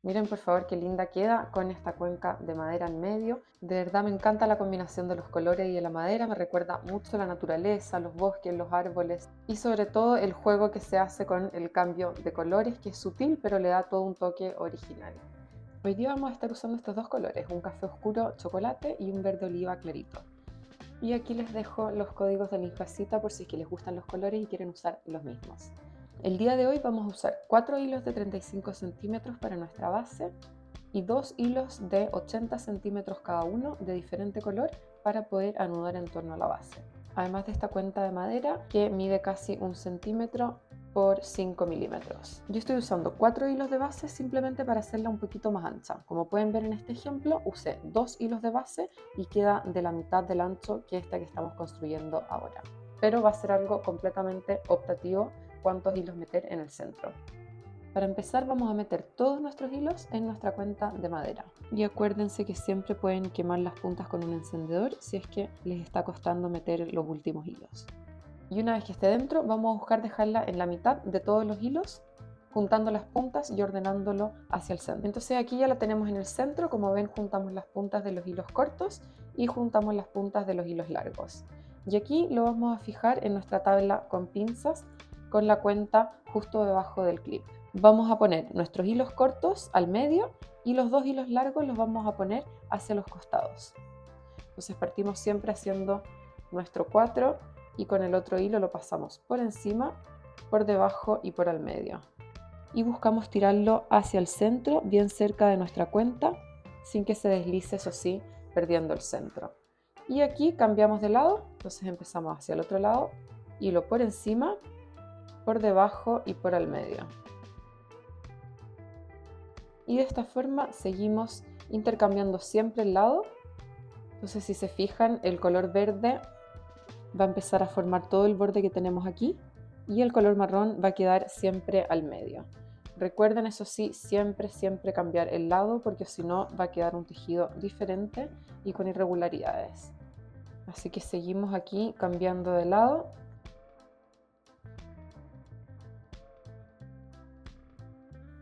Miren por favor qué linda queda con esta cuenca de madera en medio. De verdad me encanta la combinación de los colores y de la madera, me recuerda mucho la naturaleza, los bosques, los árboles y sobre todo el juego que se hace con el cambio de colores, que es sutil pero le da todo un toque original. Hoy día vamos a estar usando estos dos colores, un café oscuro chocolate y un verde oliva clarito. Y aquí les dejo los códigos de Linjacita por si es que les gustan los colores y quieren usar los mismos. El día de hoy vamos a usar 4 hilos de 35 centímetros para nuestra base y 2 hilos de 80 centímetros cada uno de diferente color para poder anudar en torno a la base. Además de esta cuenta de madera que mide casi 1 centímetro por 5 milímetros. Yo estoy usando 4 hilos de base simplemente para hacerla un poquito más ancha. Como pueden ver en este ejemplo, usé 2 hilos de base y queda de la mitad del ancho que esta que estamos construyendo ahora. Pero va a ser algo completamente optativo cuántos hilos meter en el centro. Para empezar vamos a meter todos nuestros hilos en nuestra cuenta de madera. Y acuérdense que siempre pueden quemar las puntas con un encendedor si es que les está costando meter los últimos hilos. Y una vez que esté dentro vamos a buscar dejarla en la mitad de todos los hilos, juntando las puntas y ordenándolo hacia el centro. Entonces aquí ya la tenemos en el centro, como ven juntamos las puntas de los hilos cortos y juntamos las puntas de los hilos largos. Y aquí lo vamos a fijar en nuestra tabla con pinzas con la cuenta justo debajo del clip. Vamos a poner nuestros hilos cortos al medio y los dos hilos largos los vamos a poner hacia los costados. Entonces partimos siempre haciendo nuestro 4 y con el otro hilo lo pasamos por encima, por debajo y por al medio. Y buscamos tirarlo hacia el centro, bien cerca de nuestra cuenta, sin que se deslice, eso sí, perdiendo el centro. Y aquí cambiamos de lado, entonces empezamos hacia el otro lado, hilo por encima, por debajo y por al medio. Y de esta forma seguimos intercambiando siempre el lado. Entonces si se fijan, el color verde va a empezar a formar todo el borde que tenemos aquí y el color marrón va a quedar siempre al medio. Recuerden, eso sí, siempre cambiar el lado porque si no va a quedar un tejido diferente y con irregularidades. Así que seguimos aquí cambiando de lado.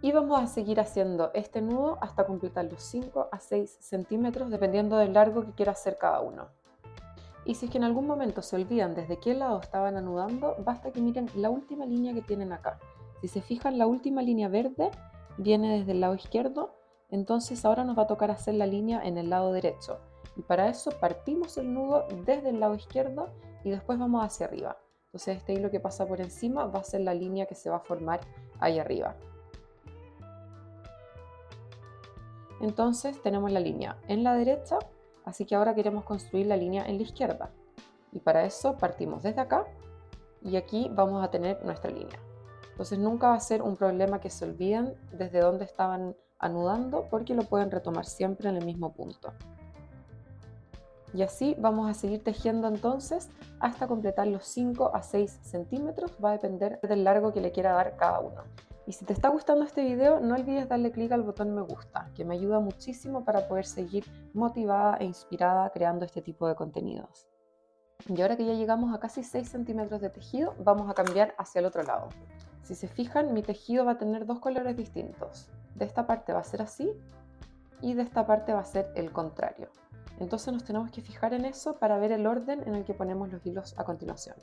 Y vamos a seguir haciendo este nudo hasta completar los 5 a 6 centímetros dependiendo del largo que quiera hacer cada uno. Y si es que en algún momento se olvidan desde qué lado estaban anudando, basta que miren la última línea que tienen acá. Si se fijan, la última línea verde viene desde el lado izquierdo, entonces ahora nos va a tocar hacer la línea en el lado derecho. Y para eso partimos el nudo desde el lado izquierdo y después vamos hacia arriba. Entonces este hilo que pasa por encima va a ser la línea que se va a formar ahí arriba. Entonces tenemos la línea en la derecha, así que ahora queremos construir la línea en la izquierda. Y para eso partimos desde acá y aquí vamos a tener nuestra línea. Entonces nunca va a ser un problema que se olviden desde dónde estaban anudando porque lo pueden retomar siempre en el mismo punto. Y así vamos a seguir tejiendo entonces hasta completar los 5 a 6 centímetros, va a depender del largo que le quiera dar cada uno. Y si te está gustando este video, no olvides darle clic al botón me gusta, que me ayuda muchísimo para poder seguir motivada e inspirada creando este tipo de contenidos. Y ahora que ya llegamos a casi 6 centímetros de tejido, vamos a cambiar hacia el otro lado. Si se fijan, mi tejido va a tener dos colores distintos. De esta parte va a ser así y de esta parte va a ser el contrario. Entonces nos tenemos que fijar en eso para ver el orden en el que ponemos los hilos a continuación.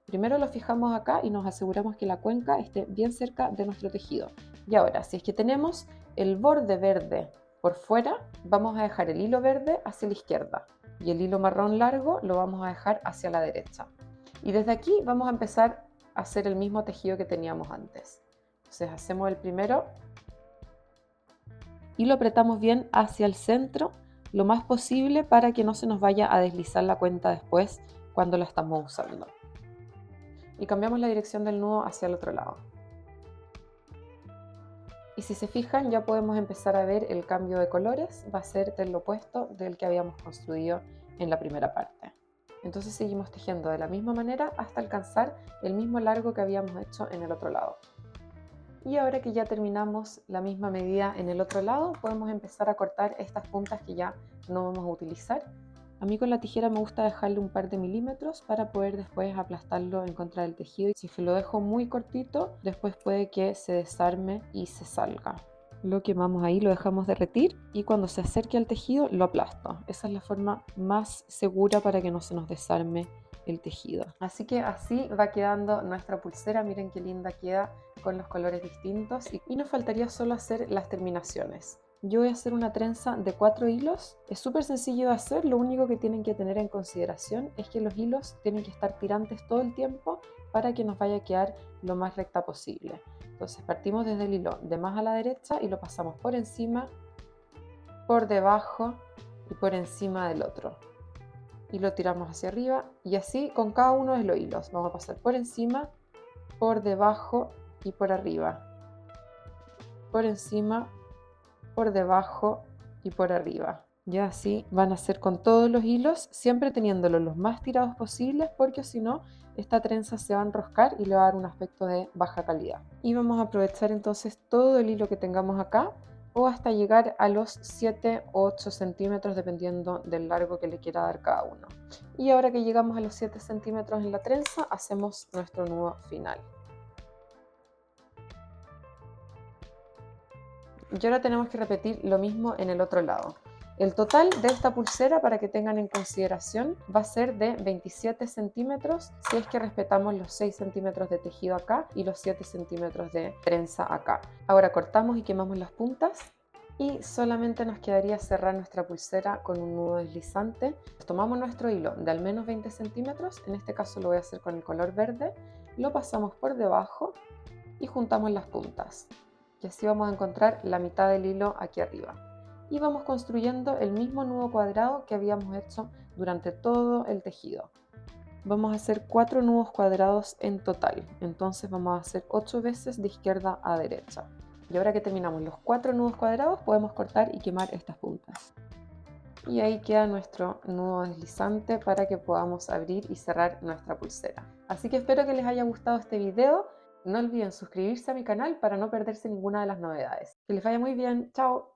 Primero lo fijamos acá y nos aseguramos que la cuenca esté bien cerca de nuestro tejido. Y ahora, si es que tenemos el borde verde por fuera, vamos a dejar el hilo verde hacia la izquierda y el hilo marrón largo lo vamos a dejar hacia la derecha. Y desde aquí vamos a empezar a hacer el mismo tejido que teníamos antes. Entonces hacemos el primero y lo apretamos bien hacia el centro lo más posible para que no se nos vaya a deslizar la cuenta después cuando la estamos usando. Y cambiamos la dirección del nudo hacia el otro lado. Y si se fijan, ya podemos empezar a ver el cambio de colores, va a ser del opuesto del que habíamos construido en la primera parte. Entonces seguimos tejiendo de la misma manera hasta alcanzar el mismo largo que habíamos hecho en el otro lado. Y ahora que ya terminamos la misma medida en el otro lado, podemos empezar a cortar estas puntas que ya no vamos a utilizar. A mí con la tijera me gusta dejarle un par de milímetros para poder después aplastarlo en contra del tejido. Si lo dejo muy cortito, después puede que se desarme y se salga. Lo quemamos ahí, lo dejamos derretir y cuando se acerque al tejido lo aplasto. Esa es la forma más segura para que no se nos desarme el tejido. Así que así va quedando nuestra pulsera. Miren qué linda queda con los colores distintos y nos faltaría solo hacer las terminaciones. Yo voy a hacer una trenza de 4 hilos. Es súper sencillo de hacer, lo único que tienen que tener en consideración es que los hilos tienen que estar tirantes todo el tiempo para que nos vaya a quedar lo más recta posible. Entonces partimos desde el hilo de más a la derecha y lo pasamos por encima, por debajo y por encima del otro. Y lo tiramos hacia arriba y así con cada uno de los hilos. Vamos a pasar por encima, por debajo y por arriba. Por encima, por debajo y por arriba. Ya así van a ser con todos los hilos, siempre teniéndolos los más tirados posibles, porque si no, esta trenza se va a enroscar y le va a dar un aspecto de baja calidad. Y vamos a aprovechar entonces todo el hilo que tengamos acá o hasta llegar a los 7 o 8 centímetros dependiendo del largo que le quiera dar cada uno. Y ahora que llegamos a los 7 centímetros en la trenza, hacemos nuestro nudo final. Y ahora tenemos que repetir lo mismo en el otro lado. El total de esta pulsera, para que tengan en consideración, va a ser de 27 centímetros si es que respetamos los 6 centímetros de tejido acá y los 7 centímetros de trenza acá. Ahora cortamos y quemamos las puntas y solamente nos quedaría cerrar nuestra pulsera con un nudo deslizante. Tomamos nuestro hilo de al menos 20 centímetros, en este caso lo voy a hacer con el color verde, lo pasamos por debajo y juntamos las puntas. Y así vamos a encontrar la mitad del hilo aquí arriba. Y vamos construyendo el mismo nudo cuadrado que habíamos hecho durante todo el tejido. Vamos a hacer 4 nudos cuadrados en total, entonces vamos a hacer 8 veces de izquierda a derecha. Y ahora que terminamos los 4 nudos cuadrados, podemos cortar y quemar estas puntas. Y ahí queda nuestro nudo deslizante para que podamos abrir y cerrar nuestra pulsera. Así que espero que les haya gustado este video. No olviden suscribirse a mi canal para no perderse ninguna de las novedades. Que les vaya muy bien. ¡Chao!